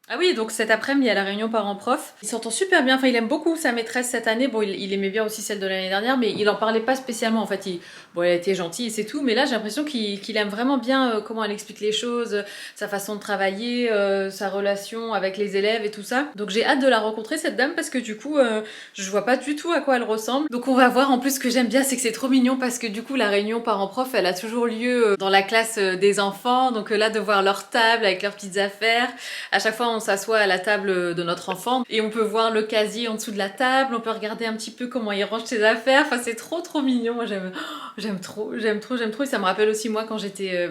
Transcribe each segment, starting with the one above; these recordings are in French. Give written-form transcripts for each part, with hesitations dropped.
Ah oui, donc cet après-midi, il y a la réunion parents-prof. Il s'entend super bien, enfin il aime beaucoup sa maîtresse cette année. Bon, il aimait bien aussi celle de l'année dernière, mais il en parlait pas spécialement. En fait, bon, elle était gentille, c'est tout, mais là j'ai l'impression qu'il aime vraiment bien comment elle explique les choses, sa façon de travailler, sa relation avec les élèves et tout ça. Donc j'ai hâte de la rencontrer cette dame parce que du coup, je vois pas du tout à quoi elle ressemble. Donc on va voir. En plus, ce que j'aime bien, c'est que c'est trop mignon parce que du coup, la réunion parents-prof, elle a toujours lieu dans la classe des enfants. Donc là, de voir leur table avec leurs petites affaires. À chaque fois, on s'assoit à la table de notre enfant et on peut voir le casier en dessous de la table, on peut regarder un petit peu comment il range ses affaires. Enfin, c'est trop mignon. Moi, j'aime trop. Et ça me rappelle aussi moi quand j'étais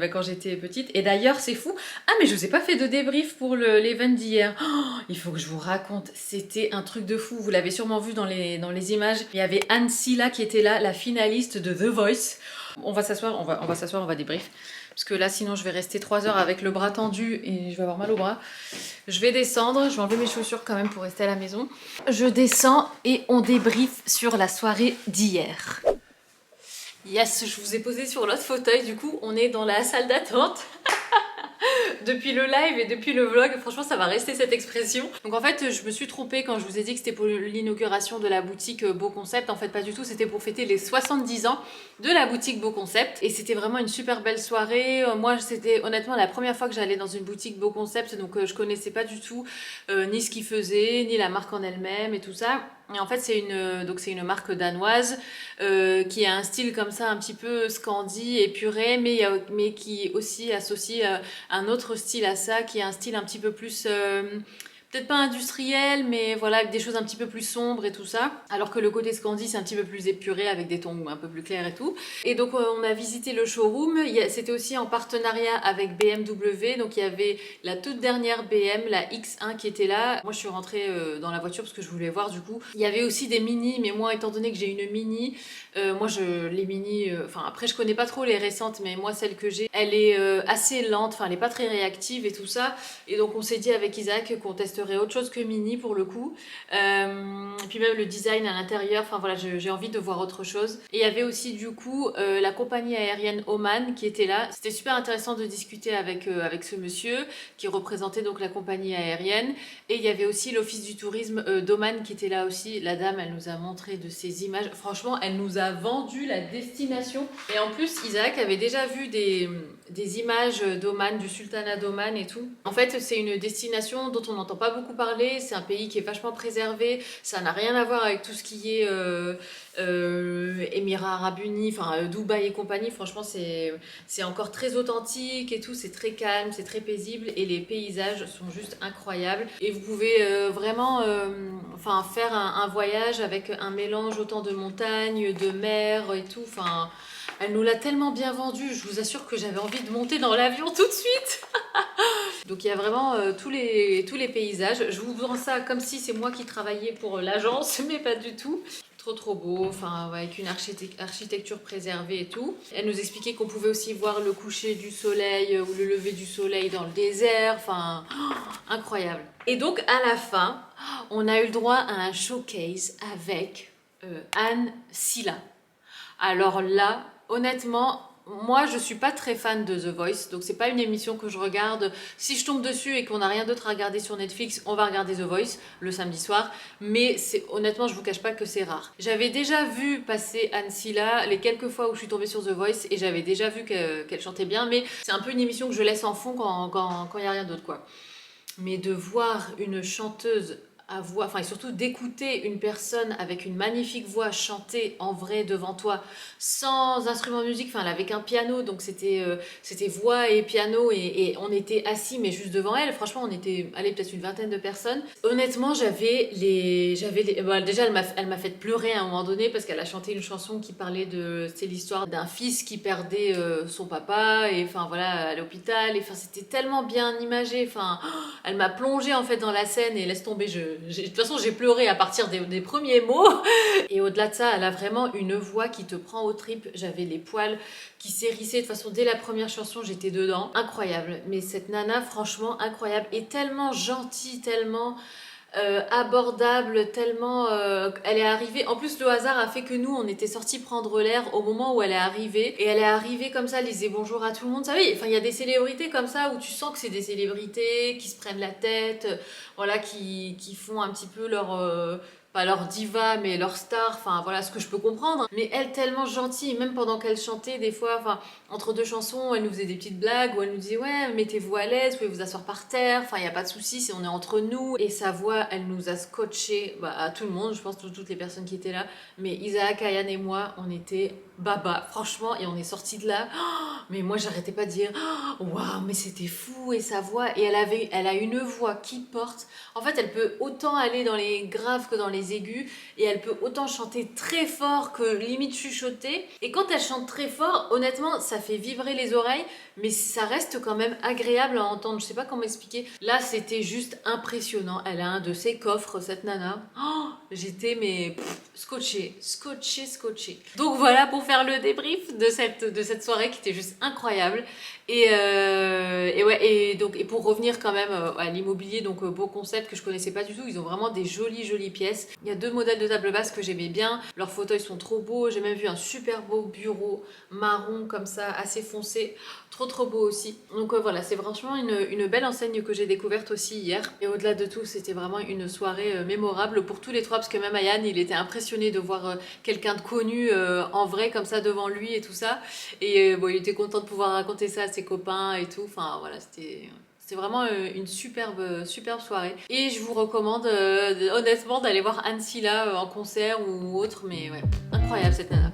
petite. Et d'ailleurs, c'est fou. Ah, mais je vous ai pas fait de débrief pour l'event d'hier. Oh, il faut que je vous raconte. C'était un truc de fou. Vous l'avez sûrement vu dans les images. Il y avait Anne Silla qui était là, la finaliste de The Voice. On va s'asseoir, on va s'asseoir, on va débrief. Parce que là, sinon, je vais rester 3 heures avec le bras tendu et je vais avoir mal au bras. Je vais descendre, je vais enlever mes chaussures quand même pour rester à la maison. Je descends et on débriefe sur la soirée d'hier. Yes, je vous ai posé sur l'autre fauteuil, du coup, on est dans la salle d'attente. Depuis le live et depuis le vlog, franchement ça va rester cette expression. Donc en fait je me suis trompée quand je vous ai dit que c'était pour l'inauguration de la boutique Beau Concept. En fait pas du tout, c'était pour fêter les 70 ans de la boutique Beau Concept. Et c'était vraiment une super belle soirée. Moi c'était honnêtement la première fois que j'allais dans une boutique Beau Concept, donc je connaissais pas du tout ni ce qu'ils faisaient, ni la marque en elle-même et tout ça. Et en fait, c'est une marque danoise qui a un style comme ça, un petit peu scandi, épuré, mais qui aussi associe un autre style à ça, qui est un style un petit peu plus peut-être pas industriel, mais voilà, avec des choses un petit peu plus sombres et tout ça. Alors que le côté Scandi, c'est un petit peu plus épuré, avec des tons un peu plus clairs et tout. Et donc, on a visité le showroom. C'était aussi en partenariat avec BMW. Donc, il y avait la toute dernière BM, la X1, qui était là. Moi, je suis rentrée dans la voiture parce que je voulais voir, du coup. Il y avait aussi des mini, mais moi, étant donné que j'ai une mini, les mini, enfin, après, je connais pas trop les récentes, mais moi, celle que j'ai, elle est assez lente, enfin, elle est pas très réactive et tout ça. Et donc, on s'est dit avec Isaac qu'on testerait autre chose que mini pour le coup. Et puis même le design à l'intérieur, enfin voilà, j'ai envie de voir autre chose. Et il y avait aussi du coup la compagnie aérienne Oman qui était là. C'était super intéressant de discuter avec ce monsieur qui représentait donc la compagnie aérienne. Et il y avait aussi l'office du tourisme d'Oman qui était là aussi. La dame, elle nous a montré de ces images. Franchement, elle nous a vendu la destination. Et en plus, Isaac avait déjà vu des images d'Oman, du sultanat d'Oman et tout. En fait, c'est une destination dont on n'entend pas beaucoup parler. C'est un pays qui est vachement préservé. Ça n'a rien à voir avec tout ce qui est Émirats Arabes Unis, enfin Dubaï et compagnie. Franchement, c'est encore très authentique et tout. C'est très calme, c'est très paisible et les paysages sont juste incroyables. Et vous pouvez vraiment enfin, faire un voyage avec un mélange autant de montagnes, de mer et tout. Enfin, elle nous l'a tellement bien vendu, je vous assure que j'avais envie de monter dans l'avion tout de suite. Donc il y a vraiment tous les paysages. Je vous vends ça comme si c'est moi qui travaillais pour l'agence, mais pas du tout. Trop beau, enfin ouais, avec une architecture préservée et tout. Elle nous expliquait qu'on pouvait aussi voir le coucher du soleil ou le lever du soleil dans le désert, enfin incroyable. Et donc à la fin, on a eu le droit à un showcase avec Anne Silla. Alors là, honnêtement, moi je suis pas très fan de The Voice, donc c'est pas une émission que je regarde. Si je tombe dessus et qu'on n'a rien d'autre à regarder sur Netflix, on va regarder The Voice le samedi soir. Mais honnêtement, je vous cache pas que c'est rare. J'avais déjà vu passer Anne Silla les quelques fois où je suis tombée sur The Voice et j'avais déjà vu qu'elle chantait bien, mais c'est un peu une émission que je laisse en fond quand y a rien d'autre quoi. Mais de voir une chanteuse à voix, enfin et surtout d'écouter une personne avec une magnifique voix chanter en vrai devant toi, sans instrument de musique, enfin elle avait qu'un piano, donc c'était voix et piano et on était assis mais juste devant elle. Franchement, on était, allez, peut-être une vingtaine de personnes. Honnêtement, bah, déjà elle m'a fait pleurer à un moment donné parce qu'elle a chanté une chanson qui parlait c'est l'histoire d'un fils qui perdait son papa et enfin voilà à l'hôpital. Et enfin c'était tellement bien imagé. Enfin, elle m'a plongée en fait dans la scène et laisse tomber. De toute façon, j'ai pleuré à partir des premiers mots. Et au-delà de ça, elle a vraiment une voix qui te prend aux tripes. J'avais les poils qui s'hérissaient. De toute façon, dès la première chanson, j'étais dedans. Incroyable. Mais cette nana, franchement, incroyable. Et tellement gentille, tellement abordable, tellement elle est arrivée. En plus, le hasard a fait que nous, on était sortis prendre l'air au moment où elle est arrivée. Et elle est arrivée comme ça, elle disait bonjour à tout le monde. Vous savez, enfin, il y a des célébrités comme ça où tu sens que c'est des célébrités qui se prennent la tête, voilà, qui font un petit peu leur. Pas leur diva, mais leur star, enfin voilà ce que je peux comprendre. Mais elle, tellement gentille, même pendant qu'elle chantait, des fois, enfin, entre deux chansons, elle nous faisait des petites blagues où elle nous disait ouais, mettez-vous à l'aise, vous pouvez vous asseoir par terre, enfin, il n'y a pas de souci, si on est entre nous. Et sa voix, elle nous a scotché à tout le monde, je pense, toutes les personnes qui étaient là. Mais Isaac, Ayane et moi, on était baba, franchement, et on est sortis de là. Oh, mais moi, j'arrêtais pas de dire waouh, mais c'était fou, et sa voix, et elle a une voix qui porte. En fait, elle peut autant aller dans les graves que dans les aigus, et elle peut autant chanter très fort que limite chuchoter. Et quand elle chante très fort, honnêtement, ça fait vibrer les oreilles, mais ça reste quand même agréable à entendre. Je sais pas comment expliquer. Là, c'était juste impressionnant. Elle a un de ses coffres, cette nana. Oh, j'étais mais scotché. Donc voilà pour faire le débrief de cette soirée qui était juste incroyable. Et pour revenir quand même à l'immobilier, donc beau concept que je connaissais pas du tout. Ils ont vraiment des jolies pièces. Il y a 2 modèles de table basse que j'aimais bien. Leurs fauteuils sont trop beaux. J'ai même vu un super beau bureau marron comme ça, assez foncé. Trop beau aussi. Donc voilà, c'est franchement une belle enseigne que j'ai découverte aussi hier. Et au-delà de tout, c'était vraiment une soirée mémorable pour tous les trois, parce que même Ayane, il était impressionné de voir quelqu'un de connu en vrai comme ça devant lui et tout ça. Et bon, il était content de pouvoir raconter ça à ses copains et tout. Enfin voilà, c'était vraiment une superbe soirée. Et je vous recommande honnêtement d'aller voir Anne Silla en concert ou autre. Mais ouais, incroyable cette nana.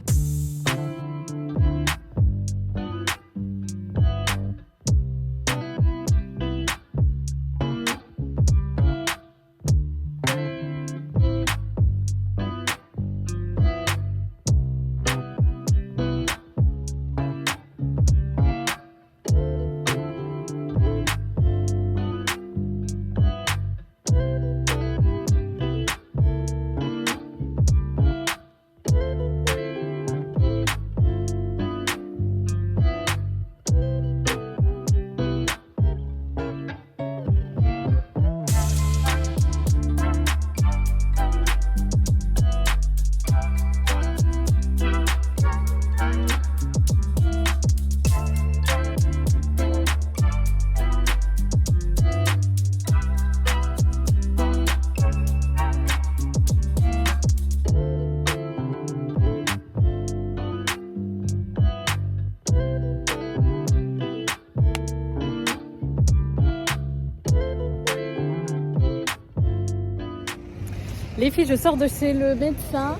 Les filles, je sors de chez le médecin.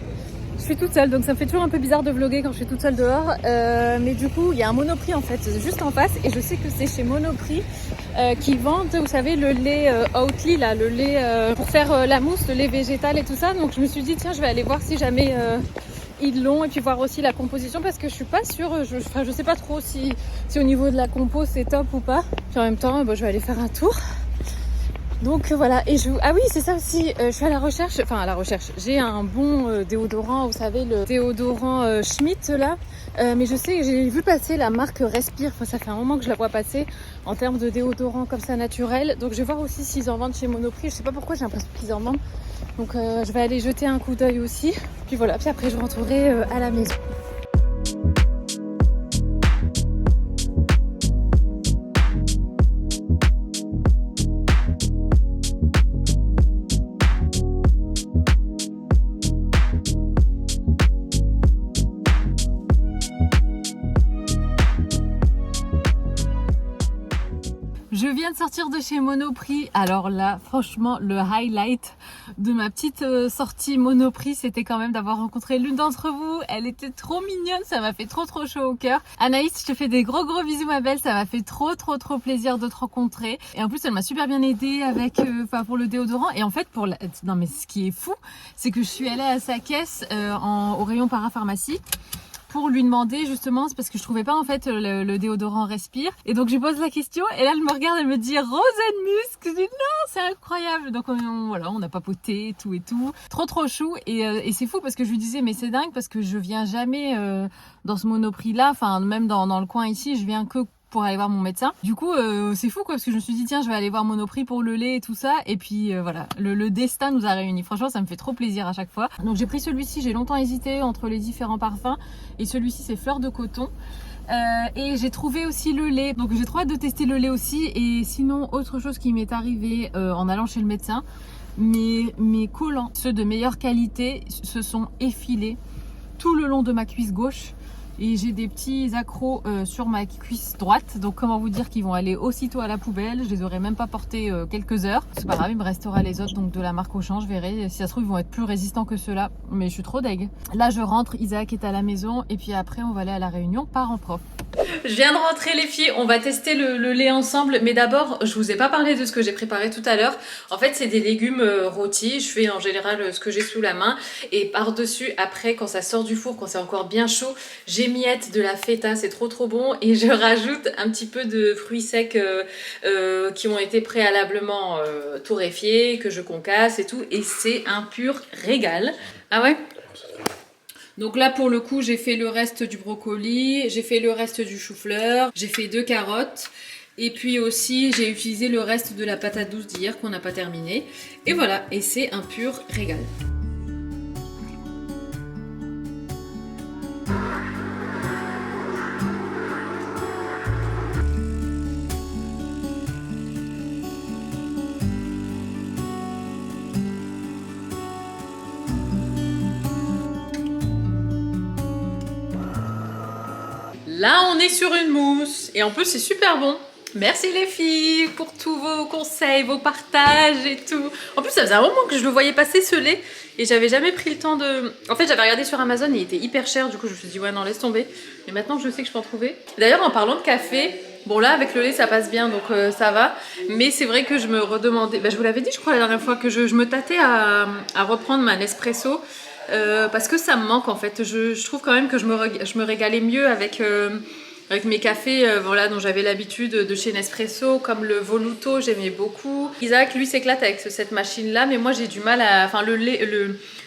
Je suis toute seule, donc ça me fait toujours un peu bizarre de vlogger quand je suis toute seule dehors. Mais du coup, il y a un Monoprix en fait, juste en face. Et je sais que c'est chez Monoprix qui vendent, vous savez, le lait Oatly, là, le lait pour faire la mousse, le lait végétal et tout ça. Donc je me suis dit, tiens, je vais aller voir si jamais ils l'ont, et puis voir aussi la composition, parce que je suis pas sûre, je sais pas trop si au niveau de la compo c'est top ou pas. Puis en même temps, je vais aller faire un tour. Donc voilà, et ah oui, c'est ça aussi, je suis à la recherche, j'ai un bon déodorant, vous savez, le déodorant Schmitt là, mais je sais, j'ai vu passer la marque Respire, ça fait un moment que je la vois passer en termes de déodorant comme ça naturel, donc je vais voir aussi s'ils en vendent chez Monoprix, je sais pas pourquoi j'ai l'impression qu'ils en vendent, donc je vais aller jeter un coup d'œil aussi, puis voilà, puis après je rentrerai à la maison. Je viens de sortir de chez Monoprix. Alors là, franchement, le highlight de ma petite sortie Monoprix, c'était quand même d'avoir rencontré l'une d'entre vous. Elle était trop mignonne, ça m'a fait trop chaud au cœur. Anaïs, je te fais des gros bisous ma belle, ça m'a fait trop plaisir de te rencontrer. Et en plus, elle m'a super bien aidée avec, pour le déodorant. Et en fait, non mais ce qui est fou, c'est que je suis allée à sa caisse au rayon parapharmacie pour lui demander justement, c'est parce que je trouvais pas en fait le déodorant Respire, et donc je lui pose la question et là elle me regarde, elle me dit Rosenmusk, je dis non, c'est incroyable. Donc on a papoté tout et tout, trop chou, et c'est fou parce que je lui disais mais c'est dingue parce que je viens jamais dans ce Monoprix là, enfin même dans le coin ici, je viens que pour aller voir mon médecin. Du coup, c'est fou quoi, parce que je me suis dit tiens, je vais aller voir Monoprix pour le lait et tout ça. Et puis voilà, le destin nous a réunis. Franchement, ça me fait trop plaisir à chaque fois. Donc j'ai pris celui-ci, j'ai longtemps hésité entre les différents parfums. Et celui-ci, c'est Fleur de Coton. Et j'ai trouvé aussi le lait. Donc j'ai trop hâte de tester le lait aussi. Et sinon, autre chose qui m'est arrivé en allant chez le médecin, mes collants, ceux de meilleure qualité, se sont effilés tout le long de ma cuisse gauche. Et j'ai des petits accros sur ma cuisse droite. Donc comment vous dire qu'ils vont aller aussitôt à la poubelle. Je les aurais même pas portés quelques heures. C'est pas grave, il me restera les autres donc de la marque Auchan. Je verrai. Si ça se trouve, ils vont être plus résistants que ceux-là. Mais je suis trop deg. Là, je rentre. Isaac est à la maison. Et puis après, on va aller à la réunion parents-prof. Je viens de rentrer les filles, on va tester le lait ensemble, mais d'abord je vous ai pas parlé de ce que j'ai préparé tout à l'heure. En fait c'est des légumes rôtis, je fais en général ce que j'ai sous la main et par-dessus après quand ça sort du four, quand c'est encore bien chaud, j'émiette de la feta, c'est trop bon et je rajoute un petit peu de fruits secs qui ont été préalablement torréfiés, que je concasse et tout et c'est un pur régal. Ah ouais? Donc là pour le coup j'ai fait le reste du brocoli, j'ai fait le reste du chou-fleur, j'ai fait 2 carottes et puis aussi j'ai utilisé le reste de la patate douce d'hier qu'on n'a pas terminé. Et voilà, et c'est un pur régal. Là, on est sur une mousse. Et en plus, c'est super bon. Merci les filles pour tous vos conseils, vos partages et tout. En plus, ça faisait un moment que je le voyais passer ce lait. Et j'avais jamais pris le temps de... En fait, j'avais regardé sur Amazon et il était hyper cher. Du coup, je me suis dit, ouais, non, laisse tomber. Mais maintenant, je sais que je peux en trouver. D'ailleurs, en parlant de café... Bon là avec le lait ça passe bien donc ça va. Mais c'est vrai que je me redemandais... Bah, je vous l'avais dit je crois la dernière fois que je me tâtais à reprendre ma Nespresso. Parce que ça me manque en fait. Je trouve quand même que je me régalais mieux avec mes cafés voilà, dont j'avais l'habitude de chez Nespresso, comme le Voluto, j'aimais beaucoup. Isaac, lui, s'éclate avec cette machine-là, mais moi, j'ai du mal à... Enfin, le lait...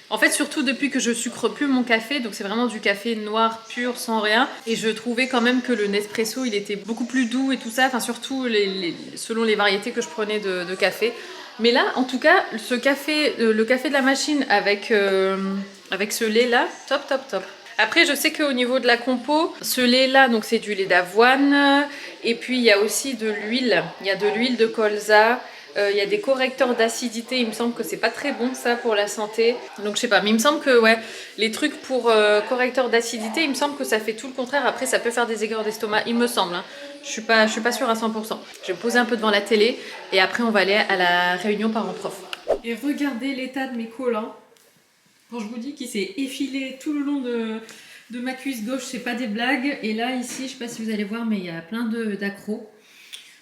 En fait, surtout depuis que je sucre plus mon café, donc c'est vraiment du café noir pur, sans rien. Et je trouvais quand même que le Nespresso, il était beaucoup plus doux et tout ça. Enfin, surtout selon les variétés que je prenais de café. Mais là, en tout cas, ce café, le café de la machine avec ce lait-là, top. Après, je sais qu'au niveau de la compo, ce lait-là, donc c'est du lait d'avoine. Et puis, il y a aussi de l'huile. Il y a de l'huile de colza. Il y a des correcteurs d'acidité. Il me semble que c'est pas très bon ça pour la santé. Donc, je sais pas. Mais il me semble que ouais, les trucs pour correcteurs d'acidité, il me semble que ça fait tout le contraire. Après, ça peut faire des aigreurs d'estomac. Il me semble. Hein. Je suis pas sûre à 100%. Je vais me poser un peu devant la télé. Et après, on va aller à la réunion parents-prof. Et regardez l'état de mes collants. Quand je vous dis qu'il s'est effilé tout le long de ma cuisse gauche, c'est pas des blagues. Et là, ici, je sais pas si vous allez voir, mais il y a plein d'accros.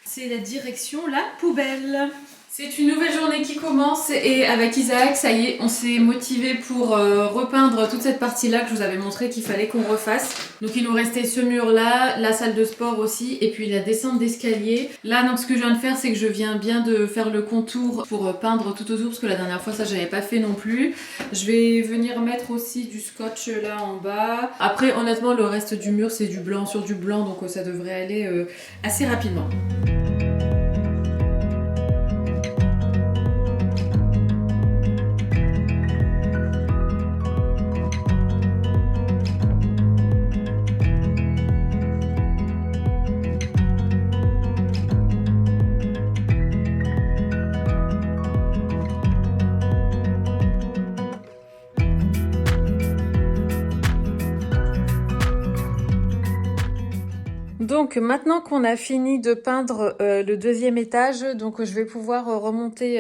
C'est la direction la poubelle. C'est une nouvelle journée qui commence et avec Isaac, ça y est, on s'est motivé pour repeindre toute cette partie-là que je vous avais montré qu'il fallait qu'on refasse. Donc il nous restait ce mur-là, la salle de sport aussi et puis la descente d'escalier. Là, donc ce que je viens de faire, c'est que je viens bien de faire le contour pour peindre tout autour parce que la dernière fois, ça, j'avais pas fait non plus. Je vais venir mettre aussi du scotch là en bas. Après, honnêtement, le reste du mur, c'est du blanc sur du blanc, donc ça devrait aller assez rapidement. Donc maintenant qu'on a fini de peindre le deuxième étage, donc je vais pouvoir remonter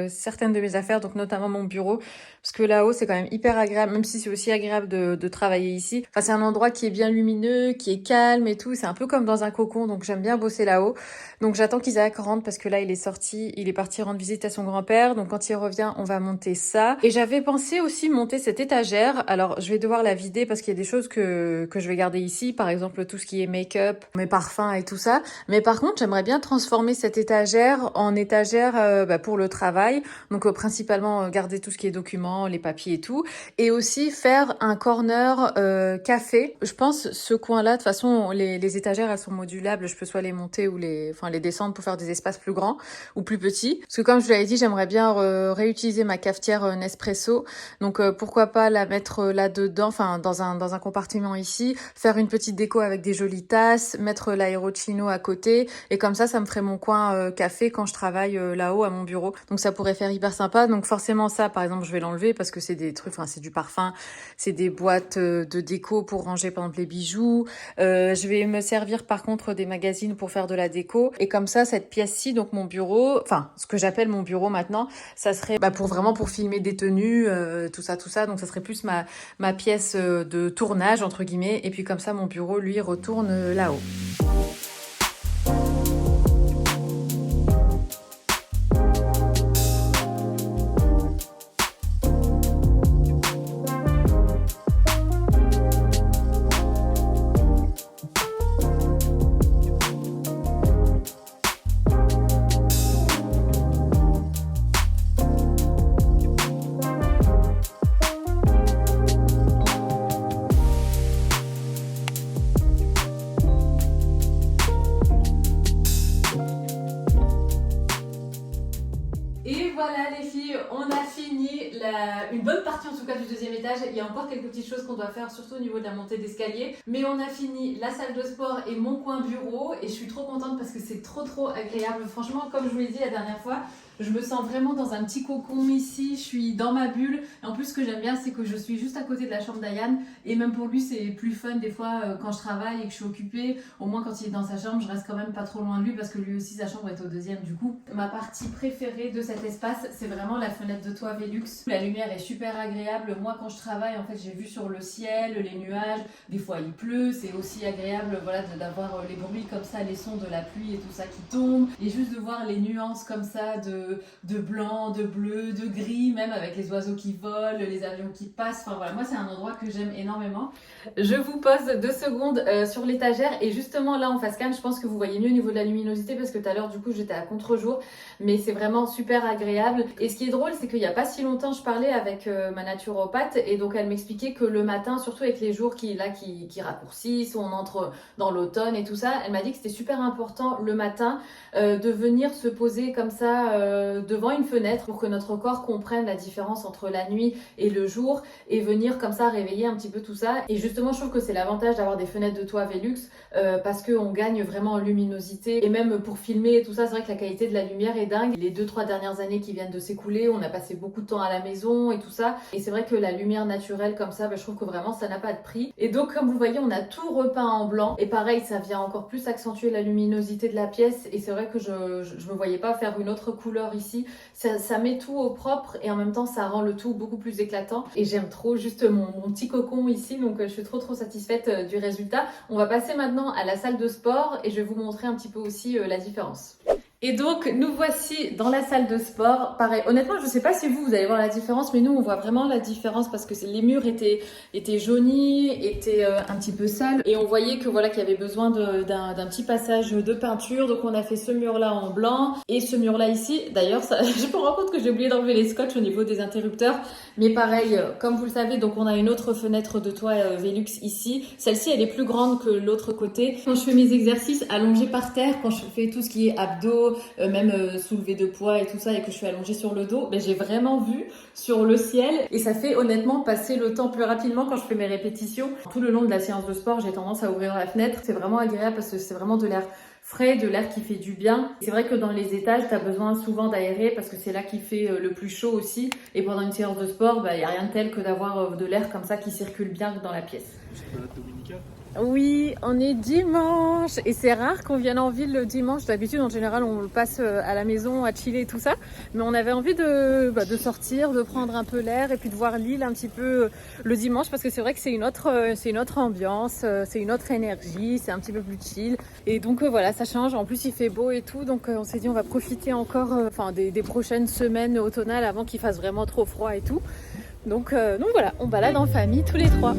certaines de mes affaires, donc notamment mon bureau, parce que là-haut c'est quand même hyper agréable, même si c'est aussi agréable de travailler ici. Enfin c'est un endroit qui est bien lumineux, qui est calme et tout, c'est un peu comme dans un cocon, donc j'aime bien bosser là-haut. Donc j'attends qu'Isaac rentre parce que là il est parti rendre visite à son grand-père, donc quand il revient on va monter ça. Et j'avais pensé aussi monter cette étagère, alors je vais devoir la vider parce qu'il y a des choses que je vais garder ici, par exemple tout ce qui est make-up, mes parfums et tout ça. Mais par contre, j'aimerais bien transformer cette étagère en étagère pour le travail. Donc principalement garder tout ce qui est documents, les papiers et tout. Et aussi faire un corner café. Je pense ce coin-là, de toute façon, les étagères, elles sont modulables. Je peux soit les monter ou les descendre pour faire des espaces plus grands ou plus petits. Parce que comme je vous l'avais dit, j'aimerais bien réutiliser ma cafetière Nespresso. Donc pourquoi pas la mettre là-dedans, enfin dans un compartiment ici, faire une petite déco avec des jolies tasses, mettre l'aérocino à côté. Et comme ça me ferait mon coin café quand je travaille là-haut à mon bureau. Donc ça pourrait faire hyper sympa. Donc forcément ça, par exemple, je vais l'enlever parce que c'est des trucs, c'est du parfum, c'est des boîtes de déco pour ranger par exemple les bijoux. Je vais me servir par contre des magazines pour faire de la déco. Et comme ça, cette pièce-ci, donc mon bureau, enfin ce que j'appelle mon bureau maintenant, ça serait pour filmer des tenues, tout ça. Donc ça serait plus ma pièce de tournage entre guillemets. Et puis comme ça, mon bureau lui retourne là-haut. Voilà les filles, on a fini une bonne partie en tout cas du deuxième étage. Il y a encore quelques petites choses qu'on doit faire, surtout au niveau de la montée d'escalier. Mais on a fini la salle de sport et mon coin bureau et je suis trop contente parce que c'est trop agréable. Franchement, comme je vous l'ai dit la dernière fois, je me sens vraiment dans un petit cocon ici, je suis dans ma bulle. Et en plus, ce que j'aime bien, c'est que je suis juste à côté de la chambre d'Ayane. Et même pour lui, c'est plus fun des fois quand je travaille et que je suis occupée. Au moins, quand il est dans sa chambre, je reste quand même pas trop loin de lui parce que lui aussi, sa chambre est au deuxième du coup. Ma partie préférée de cet espace, c'est vraiment la fenêtre de toit Velux. La lumière est super agréable. Moi, quand je travaille, en fait, j'ai vu sur le ciel, les nuages. Des fois, il pleut. C'est aussi agréable d'avoir les bruits comme ça, les sons de la pluie et tout ça qui tombent. Et juste de voir les nuances comme ça de blanc, de bleu, de gris, même avec les oiseaux qui volent, les avions qui passent. Enfin voilà, moi c'est un endroit que j'aime énormément. Je vous pose 2 secondes sur l'étagère et justement là en face cam, je pense que vous voyez mieux au niveau de la luminosité parce que tout à l'heure du coup j'étais à contre-jour, mais c'est vraiment super agréable. Et ce qui est drôle, c'est qu'il n'y a pas si longtemps je parlais avec ma naturopathe et donc elle m'expliquait que le matin, surtout avec les jours qui raccourcissent, où on entre dans l'automne et tout ça, elle m'a dit que c'était super important le matin de venir se poser comme ça devant une fenêtre pour que notre corps comprenne la différence entre la nuit et le jour et venir comme ça réveiller un petit peu tout ça. Et justement, je trouve que c'est l'avantage d'avoir des fenêtres de toit Velux parce qu'on gagne vraiment en luminosité et même pour filmer et tout ça, c'est vrai que la qualité de la lumière est dingue. Les 2-3 dernières années qui viennent de s'écouler, on a passé beaucoup de temps à la maison et tout ça. Et c'est vrai que la lumière naturelle comme ça, je trouve que vraiment ça n'a pas de prix. Et donc, comme vous voyez, on a tout repeint en blanc. Et pareil, ça vient encore plus accentuer la luminosité de la pièce. Et c'est vrai que je me voyais pas faire une autre couleur ici. Ça met tout au propre et en même temps, ça rend le tout beaucoup plus éclatant. Et j'aime trop juste mon petit cocon ici. Donc, je suis trop satisfaite du résultat. On va passer maintenant à la salle de sport et je vais vous montrer un petit peu aussi la différence. Et donc, nous voici dans la salle de sport. Pareil, honnêtement, je ne sais pas si vous allez voir la différence, mais nous, on voit vraiment la différence parce que les murs étaient jaunis, étaient un petit peu sales. Et on voyait que voilà, qu'il y avait besoin d'un petit passage de peinture. Donc, on a fait ce mur-là en blanc et ce mur-là ici. D'ailleurs, je me rends compte que j'ai oublié d'enlever les scotch au niveau des interrupteurs. Mais pareil, comme vous le savez, donc on a une autre fenêtre de toit Velux ici. Celle-ci, elle est plus grande que l'autre côté. Quand je fais mes exercices allongés par terre, quand je fais tout ce qui est abdos, même soulever de poids et tout ça et que je suis allongée sur le dos, j'ai vraiment vu sur le ciel et ça fait honnêtement passer le temps plus rapidement quand je fais mes répétitions. Tout le long de la séance de sport, j'ai tendance à ouvrir la fenêtre. C'est vraiment agréable parce que c'est vraiment de l'air frais, de l'air qui fait du bien. C'est vrai que dans les étages, tu as besoin souvent d'aérer parce que c'est là qu'il fait le plus chaud aussi. Et pendant une séance de sport, il n'y a rien de tel que d'avoir de l'air comme ça qui circule bien dans la pièce. Oui, on est dimanche et c'est rare qu'on vienne en ville le dimanche. D'habitude, en général, on le passe à la maison à chiller et tout ça. Mais on avait envie de sortir, de prendre un peu l'air et puis de voir l'île un petit peu le dimanche parce que c'est vrai que c'est une autre ambiance, c'est une autre énergie, c'est un petit peu plus chill. Et donc voilà, ça change. En plus, il fait beau et tout. Donc on s'est dit on va profiter encore des prochaines semaines automnales avant qu'il fasse vraiment trop froid et tout. Donc voilà, on balade en famille tous les trois.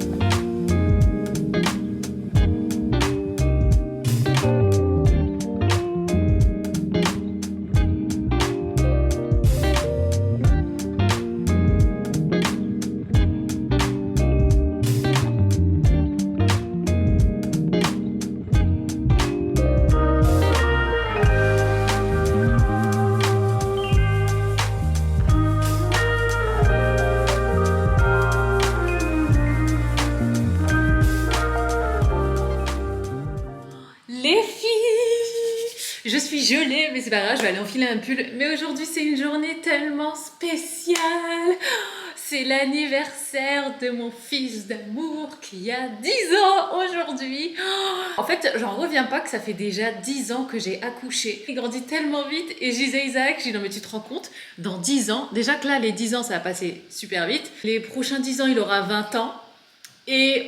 suis gelée, mais c'est pas grave, je vais aller enfiler un pull. Mais aujourd'hui, c'est une journée tellement spéciale. C'est l'anniversaire de mon fils d'amour qui a 10 ans aujourd'hui. En fait, j'en reviens pas que ça fait déjà 10 ans que j'ai accouché. Il grandit tellement vite et je disais à Isaac, je dis non mais tu te rends compte, dans 10 ans, déjà que là les 10 ans ça va passer super vite, les prochains 10 ans il aura 20 ans et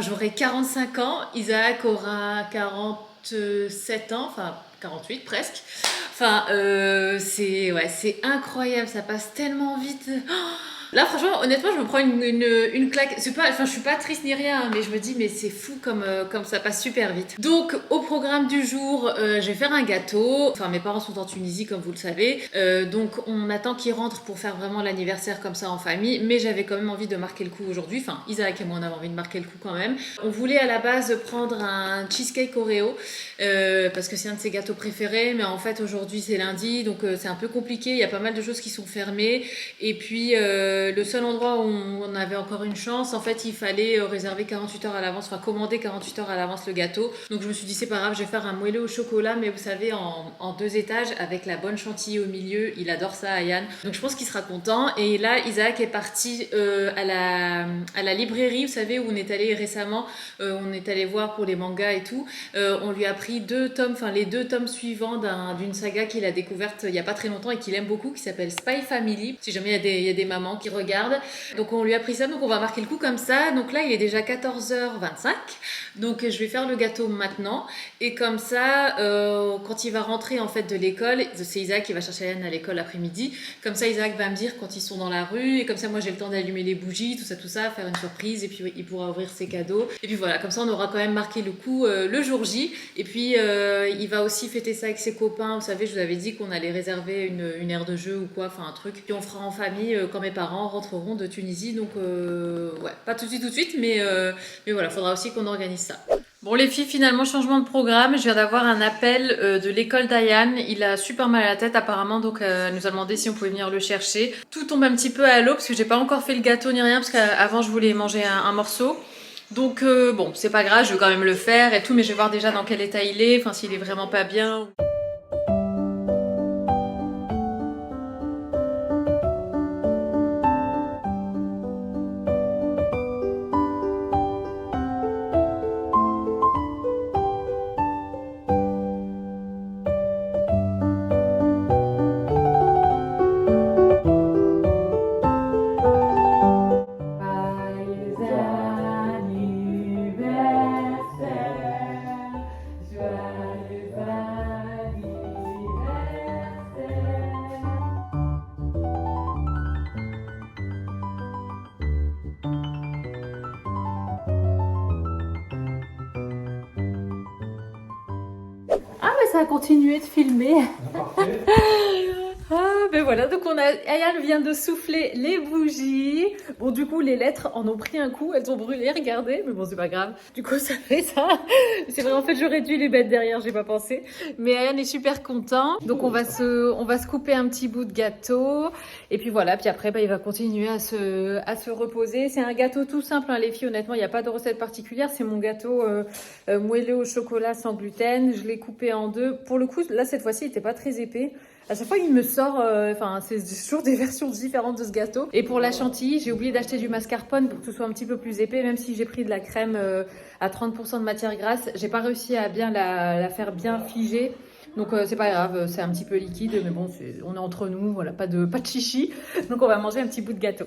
j'aurai 45 ans, Isaac aura 47 ans, enfin 48 presque. C'est incroyable, ça passe tellement vite. Là, franchement, honnêtement, je me prends une claque. Je suis pas triste ni rien, hein, mais je me dis, mais c'est fou comme ça passe super vite. Donc, au programme du jour, je vais faire un gâteau. Enfin, mes parents sont en Tunisie, comme vous le savez. Donc, on attend qu'ils rentrent pour faire vraiment l'anniversaire comme ça en famille. Mais j'avais quand même envie de marquer le coup aujourd'hui. Enfin, Isaac et moi, on avait envie de marquer le coup quand même. On voulait à la base prendre un cheesecake Oreo, parce que c'est un de ses gâteaux préférés. Mais en fait, aujourd'hui, c'est lundi, donc c'est un peu compliqué. Il y a pas mal de choses qui sont fermées. Et puis, le seul endroit où on avait encore une chance, en fait, il fallait réserver 48 heures à l'avance, enfin commander 48 heures à l'avance le gâteau. Donc je me suis dit, c'est pas grave, je vais faire un moelleux au chocolat, mais vous savez, en 2 étages, avec la bonne chantilly au milieu. Il adore ça, Ayane. Donc je pense qu'il sera content. Et là, Isaac est parti à la librairie, vous savez, où on est allé récemment. On est allé voir pour les mangas et tout. On lui a pris 2 tomes, enfin les 2 tomes suivants d'une saga qu'il a découverte il y a pas très longtemps et qu'il aime beaucoup, qui s'appelle Spy Family. Si jamais il y a des mamans qui regardent. Donc on lui a pris ça, donc on va marquer le coup comme ça. Donc là, il est déjà 14h25. Donc je vais faire le gâteau maintenant. Et comme ça, quand il va rentrer en fait de l'école, c'est Isaac qui va chercher Yann à l'école l'après-midi. Comme ça, Isaac va me dire quand ils sont dans la rue. Et comme ça, moi, j'ai le temps d'allumer les bougies, tout ça, faire une surprise. Et puis il pourra ouvrir ses cadeaux. Et puis voilà, comme ça, on aura quand même marqué le coup le jour J. Et puis il va aussi fêter ça avec ses copains. Vous savez, je vous avais dit qu'on allait réserver une aire de jeu ou quoi, enfin un truc. Puis on fera en famille quand mes parents rentreront de Tunisie. Donc ouais, pas tout de suite, mais voilà, faudra aussi qu'on organise ça. Bon les filles, finalement changement de programme, je viens d'avoir un appel de l'école d'Ayane, il a super mal à la tête apparemment, donc elle nous a demandé si on pouvait venir le chercher. Tout tombe un petit peu à l'eau parce que j'ai pas encore fait le gâteau ni rien, parce qu'avant je voulais manger un morceau. Donc bon, c'est pas grave, je vais quand même le faire et tout, mais je vais voir déjà dans quel état il est, enfin s'il est vraiment pas bien. Ah mais ça a continué de filmer. Parfait. Ah ben voilà, donc Ayane vient de souffler les bougies. Bon du coup les lettres en ont pris un coup, elles ont brûlé, regardez, mais bon c'est pas grave. Du coup ça fait ça. C'est vrai en fait j'aurais dû les mettre derrière, j'ai pas pensé. Mais Ayane est super content. Donc on va se couper un petit bout de gâteau. Et puis voilà, puis après il va continuer à se reposer. C'est un gâteau tout simple hein, les filles, honnêtement il n'y a pas de recette particulière. C'est mon gâteau moelleux au chocolat sans gluten. Je l'ai coupé en 2. Pour le coup là cette fois-ci il était pas très épais. À chaque fois, il me sort, c'est toujours des versions différentes de ce gâteau. Et pour la chantilly, j'ai oublié d'acheter du mascarpone pour que ce soit un petit peu plus épais, même si j'ai pris de la crème à 30% de matière grasse. J'ai pas réussi à bien la faire bien figer. Donc c'est pas grave, c'est un petit peu liquide, mais bon, on est entre nous, voilà, pas de chichi. Donc on va manger un petit bout de gâteau.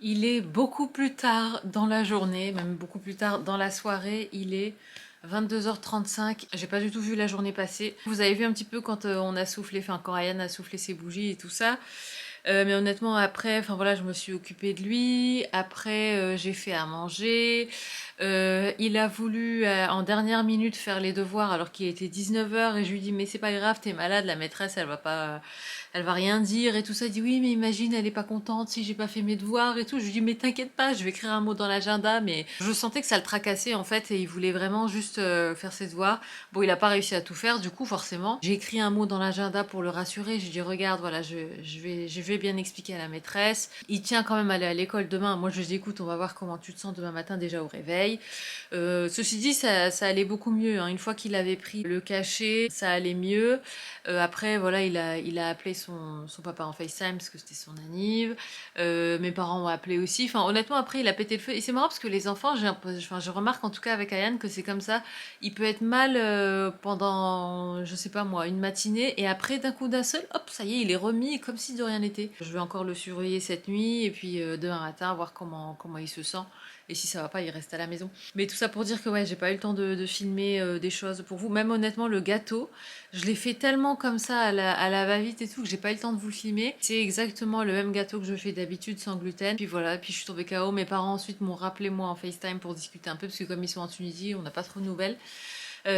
Il est beaucoup plus tard dans la journée, même beaucoup plus tard dans la soirée. Il est 22h35, j'ai pas du tout vu la journée passer. Vous avez vu un petit peu quand on a soufflé, enfin quand Ayane a soufflé ses bougies et tout ça. Mais honnêtement après, enfin voilà, je me suis occupée de lui. Après j'ai fait à manger. Il a voulu en dernière minute faire les devoirs alors qu'il était 19h et je lui dis mais c'est pas grave, t'es malade, la maîtresse elle va rien dire et tout ça. Elle dit oui, mais imagine, elle est pas contente si j'ai pas fait mes devoirs et tout. Je lui dis mais t'inquiète pas, je vais écrire un mot dans l'agenda. Mais je sentais que ça le tracassait en fait et il voulait vraiment juste faire ses devoirs. Bon, il a pas réussi à tout faire, du coup forcément. J'ai écrit un mot dans l'agenda pour le rassurer. J'ai dit regarde, voilà, je vais bien expliquer à la maîtresse. Il tient quand même à aller à l'école demain. Moi je lui dis écoute, on va voir comment tu te sens demain matin déjà au réveil. Ceci dit, ça allait beaucoup mieux, hein. Une fois qu'il avait pris le cachet, ça allait mieux. Après, voilà, il a appelé son papa en FaceTime parce que c'était son anniv. Mes parents ont appelé aussi. Enfin, honnêtement, après, il a pété le feu. Et c'est marrant parce que les enfants, je remarque en tout cas avec Ayane que c'est comme ça. Il peut être mal pendant, je sais pas moi, une matinée. Et après, d'un coup d'un seul, hop, ça y est, il est remis comme si de rien n'était. Je vais encore le surveiller cette nuit et puis demain matin, voir comment il se sent. Et si ça va pas, il reste à la maison. Mais tout ça pour dire que ouais, j'ai pas eu le temps de filmer des choses pour vous. Même honnêtement, le gâteau, je l'ai fait tellement comme ça à la va-vite et tout que j'ai pas eu le temps de vous le filmer. C'est exactement le même gâteau que je fais d'habitude sans gluten. Puis voilà, puis je suis tombée KO. Mes parents ensuite m'ont rappelé moi en FaceTime pour discuter un peu parce que comme ils sont en Tunisie, on n'a pas trop de nouvelles.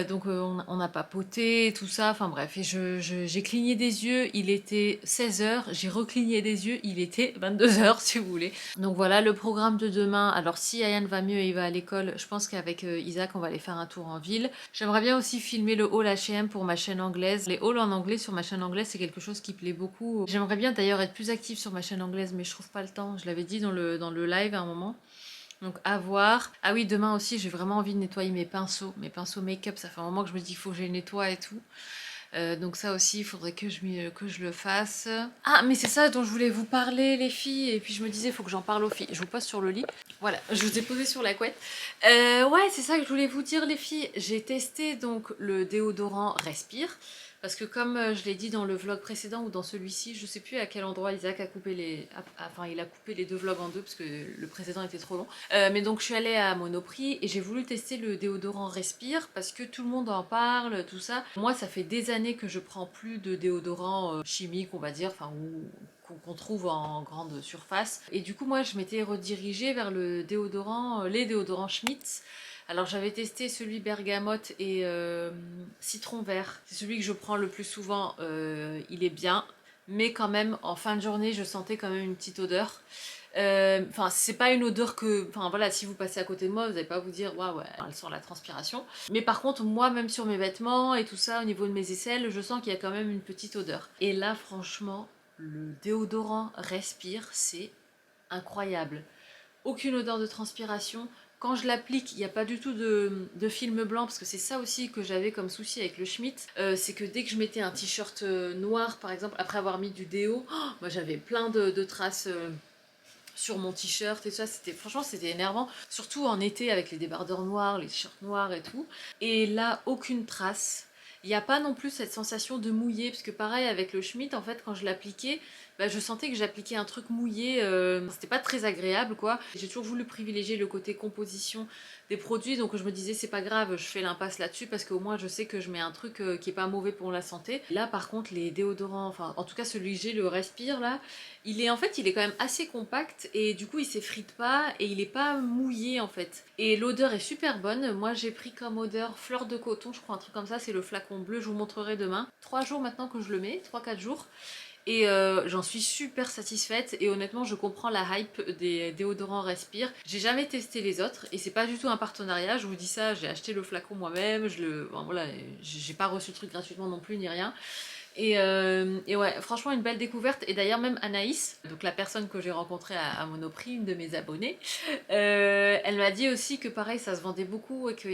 Donc on a papoté, tout ça, enfin bref, et j'ai cligné des yeux, il était 16h, j'ai recligné des yeux, il était 22h si vous voulez. Donc voilà le programme de demain. Alors si Ayane va mieux et il va à l'école, je pense qu'avec Isaac on va aller faire un tour en ville. J'aimerais bien aussi filmer le haul H&M pour ma chaîne anglaise. Les hauls en anglais sur ma chaîne anglaise c'est quelque chose qui plaît beaucoup. J'aimerais bien d'ailleurs être plus active sur ma chaîne anglaise mais je trouve pas le temps, je l'avais dit dans le live à un moment. Donc à voir. Ah oui, demain aussi, j'ai vraiment envie de nettoyer mes pinceaux make-up. Ça fait un moment que je me dis qu'il faut que je les nettoie et tout. Donc ça aussi, il faudrait que je le fasse. Ah, mais c'est ça dont je voulais vous parler, les filles. Et puis je me disais, il faut que j'en parle aux filles. Je vous pose sur le lit. Voilà, je vous ai posé sur la couette. Ouais, c'est ça que je voulais vous dire, les filles. J'ai testé donc le déodorant Respire. Parce que comme je l'ai dit dans le vlog précédent ou dans celui-ci, je sais plus à quel endroit Isaac a coupé il a coupé les deux vlogs en deux parce que le précédent était trop long. Mais donc je suis allée à Monoprix et j'ai voulu tester le déodorant Respire parce que tout le monde en parle, tout ça. Moi, ça fait des années que je prends plus de déodorant chimique, on va dire, enfin qu'on trouve en grande surface. Et du coup, moi, je m'étais redirigée vers les déodorants Schmitz. Alors j'avais testé celui bergamote et citron vert. C'est celui que je prends le plus souvent. Il est bien. Mais quand même, en fin de journée, je sentais quand même une petite odeur. Enfin, c'est pas une odeur que... Enfin voilà, si vous passez à côté de moi, vous n'allez pas vous dire waouh, ouais, elle sent la transpiration. Mais par contre, moi, même sur mes vêtements et tout ça, au niveau de mes aisselles, je sens qu'il y a quand même une petite odeur. Et là, franchement, le déodorant Respire, c'est incroyable. Aucune odeur de transpiration. Quand je l'applique, il n'y a pas du tout de film blanc, parce que c'est ça aussi que j'avais comme souci avec le Schmitt. C'est que dès que je mettais un t-shirt noir, par exemple, après avoir mis du déo, moi j'avais plein de traces sur mon t-shirt et tout ça. Franchement, c'était énervant. Surtout en été avec les débardeurs noirs, les t-shirts noirs et tout. Et là, aucune trace. Il n'y a pas non plus cette sensation de mouillé, parce que pareil avec le Schmitt, en fait, quand je l'appliquais, bah, je sentais que j'appliquais un truc mouillé, c'était pas très agréable quoi. J'ai toujours voulu privilégier le côté composition des produits, donc je me disais c'est pas grave, je fais l'impasse là-dessus parce qu'au moins je sais que je mets un truc qui est pas mauvais pour la santé. Là par contre les déodorants, enfin en tout cas celui que j'ai, le Respire là, il est quand même assez compact et du coup il s'effrite pas et il est pas mouillé en fait. Et l'odeur est super bonne. Moi j'ai pris comme odeur fleur de coton, je crois un truc comme ça, c'est le flacon bleu, je vous montrerai demain. 3 jours maintenant que je le mets, 3-4 jours. Et j'en suis super satisfaite et honnêtement je comprends la hype des déodorants Respire. J'ai jamais testé les autres et c'est pas du tout un partenariat, je vous dis ça, j'ai acheté le flacon moi-même, bon, voilà, j'ai pas reçu le truc gratuitement non plus ni rien. Et ouais, franchement une belle découverte. Et d'ailleurs même Anaïs, donc la personne que j'ai rencontrée à Monoprix, une de mes abonnées, elle m'a dit aussi que pareil ça se vendait beaucoup et que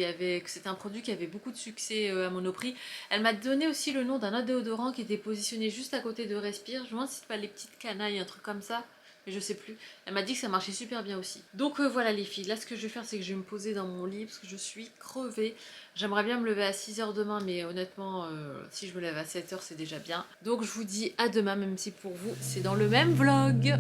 c'était un produit qui avait beaucoup de succès à Monoprix. Elle m'a donné aussi le nom d'un autre déodorant qui était positionné juste à côté de Respire. Je me demande si c'est pas les petites canailles, un truc comme ça. Mais je sais plus. Elle m'a dit que ça marchait super bien aussi. Donc voilà les filles, là ce que je vais faire c'est que je vais me poser dans mon lit parce que je suis crevée. J'aimerais bien me lever à 6h demain mais honnêtement si je me lève à 7h c'est déjà bien. Donc je vous dis à demain même si pour vous c'est dans le même vlog.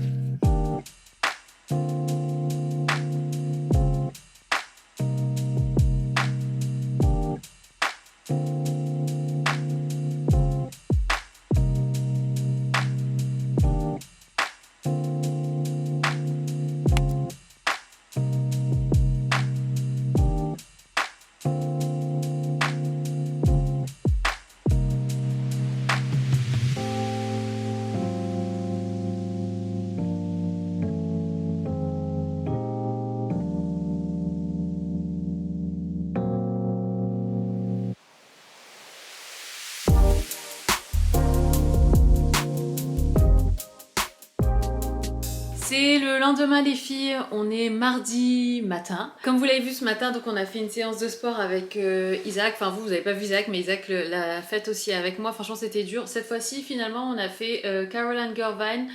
C'est le lendemain les filles, on est mardi matin. Comme vous l'avez vu ce matin, donc on a fait une séance de sport avec Isaac. Enfin vous avez pas vu Isaac, mais Isaac l'a fait aussi avec moi. Franchement c'était dur. Cette fois-ci finalement on a fait Caroline Girvine.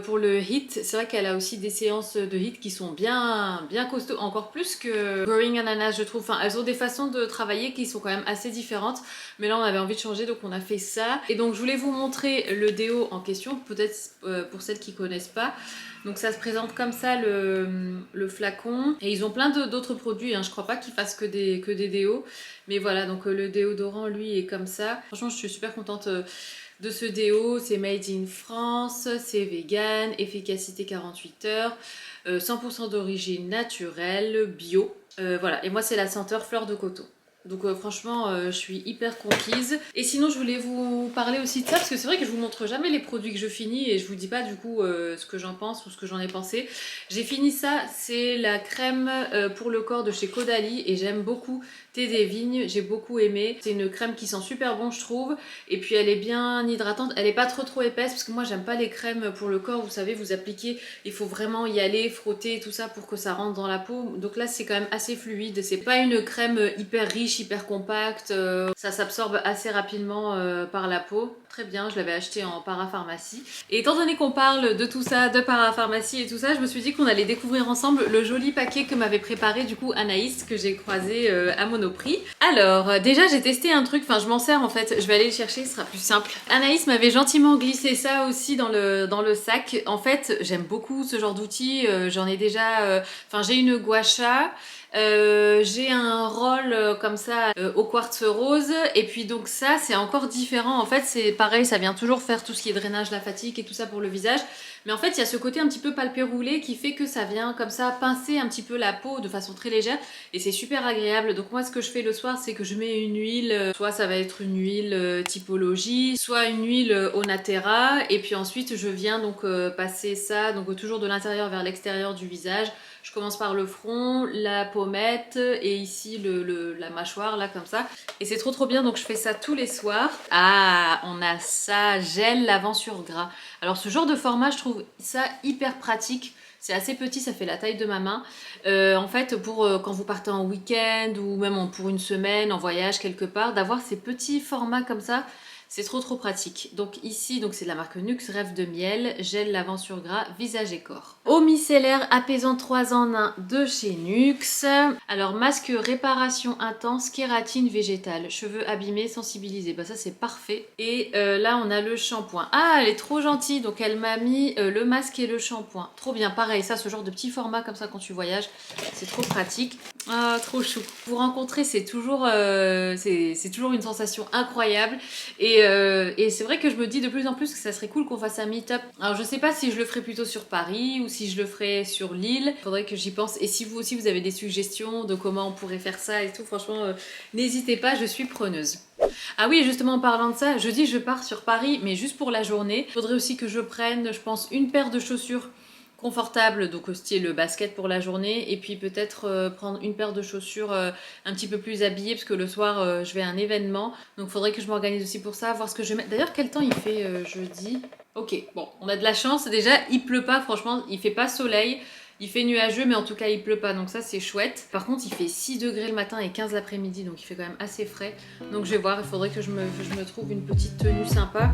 Pour le HIIT, c'est vrai qu'elle a aussi des séances de HIIT qui sont bien costauds, encore plus que Growing Ananas je trouve. Enfin, elles ont des façons de travailler qui sont quand même assez différentes, mais là on avait envie de changer donc on a fait ça. Et donc je voulais vous montrer le déo en question, peut-être pour celles qui connaissent pas. Donc ça se présente comme ça le flacon, et ils ont plein d'autres produits, hein. Je crois pas qu'ils fassent que des déos, mais voilà, donc le déodorant lui est comme ça. Franchement je suis super contente de ce déo. C'est made in France, c'est vegan, efficacité 48 heures, 100% d'origine naturelle, bio. Voilà, et moi c'est la senteur fleur de coton. Donc franchement je suis hyper conquise. Et sinon je voulais vous parler aussi de ça parce que c'est vrai que je vous montre jamais les produits que je finis et je vous dis pas du coup ce que j'en pense ou ce que j'en ai pensé. J'ai fini ça, c'est la crème pour le corps de chez Caudalie et j'aime beaucoup. Thé des vignes, j'ai beaucoup aimé. C'est une crème qui sent super bon je trouve, et puis elle est bien hydratante, elle est pas trop épaisse parce que moi j'aime pas les crèmes pour le corps, vous savez, vous appliquez, il faut vraiment y aller, frotter tout ça pour que ça rentre dans la peau. Donc là c'est quand même assez fluide, c'est pas une crème hyper riche, hyper compacte, ça s'absorbe assez rapidement par la peau. Très bien, je l'avais acheté en parapharmacie. Et étant donné qu'on parle de tout ça, de parapharmacie et tout ça, je me suis dit qu'on allait découvrir ensemble le joli paquet que m'avait préparé du coup Anaïs, que j'ai croisé à Monoprix. Alors, déjà j'ai testé un truc, enfin je m'en sers en fait, je vais aller le chercher, ce sera plus simple. Anaïs m'avait gentiment glissé ça aussi dans le sac. En fait, j'aime beaucoup ce genre d'outils, j'en ai déjà... Enfin j'ai une gua sha. J'ai un rôle comme ça au quartz rose, et puis donc ça c'est encore différent. En fait c'est pareil, ça vient toujours faire tout ce qui est drainage lymphatique et tout ça pour le visage, mais en fait il y a ce côté un petit peu palpé roulé qui fait que ça vient comme ça pincer un petit peu la peau de façon très légère et c'est super agréable. Donc moi ce que je fais le soir c'est que je mets une huile, soit ça va être une huile typologie, soit une huile au natera, et puis ensuite je viens donc passer ça donc toujours de l'intérieur vers l'extérieur du visage. Je commence par le front, la pommette et ici la mâchoire, là comme ça. Et c'est trop bien, donc je fais ça tous les soirs. Ah, on a ça, gel lavant sur gras. Alors ce genre de format, je trouve ça hyper pratique. C'est assez petit, ça fait la taille de ma main. En fait, pour quand vous partez en week-end ou même pour une semaine, en voyage quelque part, d'avoir ces petits formats comme ça, c'est trop pratique. Donc ici, donc c'est de la marque Nuxe, Rêve de miel, gel lavant sur gras, visage et corps. Eau micellaire apaisant 3 en 1 de chez Nuxe. Alors masque réparation intense, kératine végétale, cheveux abîmés, sensibilisés. Bah ça c'est parfait. Et là on a le shampoing. Ah elle est trop gentille, donc elle m'a mis le masque et le shampoing. Trop bien, pareil, ça ce genre de petit format comme ça quand tu voyages, c'est trop pratique. Ah trop chou. Vous rencontrer c'est toujours une sensation incroyable. Et c'est vrai que je me dis de plus en plus que ça serait cool qu'on fasse un meet-up. Alors je sais pas si je le ferai plutôt sur Paris ou si je le ferai sur l'île. Faudrait que j'y pense. Et si vous aussi vous avez des suggestions de comment on pourrait faire ça et tout, franchement n'hésitez pas, je suis preneuse. Ah oui, justement en parlant de ça, jeudi je pars sur Paris mais juste pour la journée. Faudrait aussi que je prenne, je pense, une paire de chaussures confortable, donc style basket pour la journée, et puis peut-être prendre une paire de chaussures un petit peu plus habillées parce que le soir je vais à un événement, donc il faudrait que je m'organise aussi pour ça, voir ce que je mets. D'ailleurs quel temps il fait jeudi? Ok, bon, on a de la chance, déjà il pleut pas, franchement il fait pas soleil, il fait nuageux mais en tout cas il pleut pas, donc ça c'est chouette. Par contre il fait 6 degrés le matin et 15 l'après-midi, donc il fait quand même assez frais, donc je vais voir, il faudrait que je me trouve une petite tenue sympa.